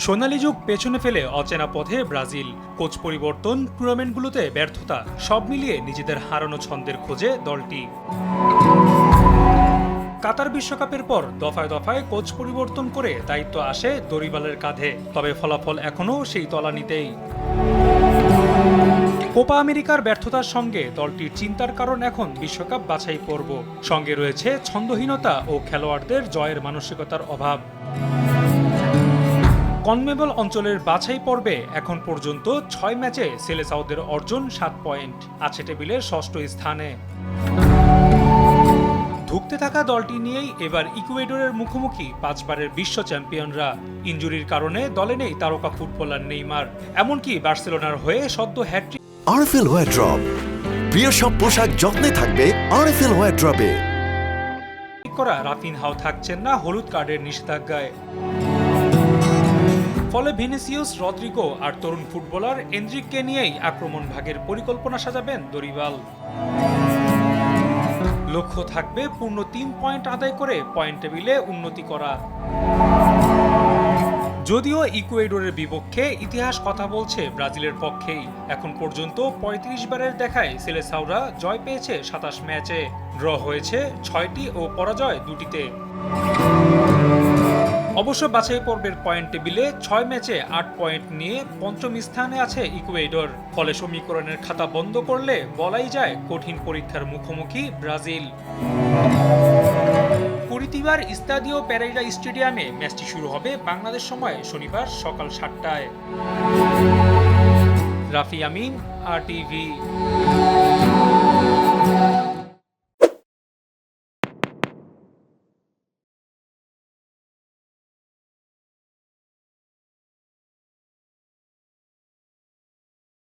সোনালী যুগ পেছনে ফেলে অচেনা পথে ব্রাজিল, কোচ পরিবর্তন, টুর্নামেন্টগুলোতে ব্যর্থতা, সব মিলিয়ে নিজেদের হারানো ছন্দের খোঁজে দলটি। কাতার বিশ্বকাপের পর দফায় দফায় কোচ পরিবর্তন করে দায়িত্ব আসে দরিবালের কাঁধে, তবে ফলাফল এখনও সেই তলানিতেই। কোপা আমেরিকার ব্যর্থতার সঙ্গে দলটির চিন্তার কারণ এখন বিশ্বকাপ বাছাই পর্ব, সঙ্গে রয়েছে ছন্দহীনতা ও খেলোয়াড়দের জয়ের মানসিকতার অভাব। কনমেবল অঞ্চলের বাছাই পর্বে এখন পর্যন্ত ৬ ম্যাচে সেলেসাওদের অর্জন ৭ পয়েন্ট, আছে টেবিলের ষষ্ঠ স্থানে। ধুঁকতে থাকা দলটি নিয়েই এবার ইকুয়েডরের মুখোমুখি ৫ বারের বিশ্ব চ্যাম্পিয়নরা। ইনজুরির কারণে দলে নেই তারকা ফুটবলার নেইমার, এমনকি বার্সেলোনার হয়ে সদ্য হ্যাট্রিক আরএফএল ওয়্যার ড্রপ, প্রিয় সব পোশাক যত্নে থাকবে আরএফএল ওয়্যার ড্রপে। করা রাফিনহাও থাকছেন না হলুদ কার্ডের নিষেধাজ্ঞায়। ফলে ভিনিসিয়াস, রদ্রিগো আর তরুণ ফুটবলার এনরিককে নিয়েই আক্রমণ ভাগের পরিকল্পনা সাজাবেন দরিবাল। লক্ষ্য থাকবে পূর্ণ ৩ পয়েন্ট আদায় করে পয়েন্ট টেবিলে উন্নতি করা। যদিও ইকুয়েডরের বিপক্ষে ইতিহাস কথা বলছে ব্রাজিলের পক্ষেই। এখন পর্যন্ত ৩৫ বারের দেখায় সেলেসাওরা জয় পেয়েছে ২৭ ম্যাচে, ড্র হয়েছে ৬টি ও পরাজয় ২টিতে। অবশ্য বাছাই পর্বের পয়েন্ট টেবিলে ৬ ম্যাচে ৮ পয়েন্ট নিয়ে পঞ্চম স্থানে আছে ইকুয়েডর। ফলে সমীকরণের খাতা বন্ধ করলে বলাই যায় কঠিন পরীক্ষার মুখোমুখি ব্রাজিল। কুরিতিবার স্তাদিও পেরেইরা স্টেডিয়ামে ম্যাচটি শুরু হবে বাংলাদেশ সময় শনিবার সকাল ৭টায়। রাফি আমিন, RTV।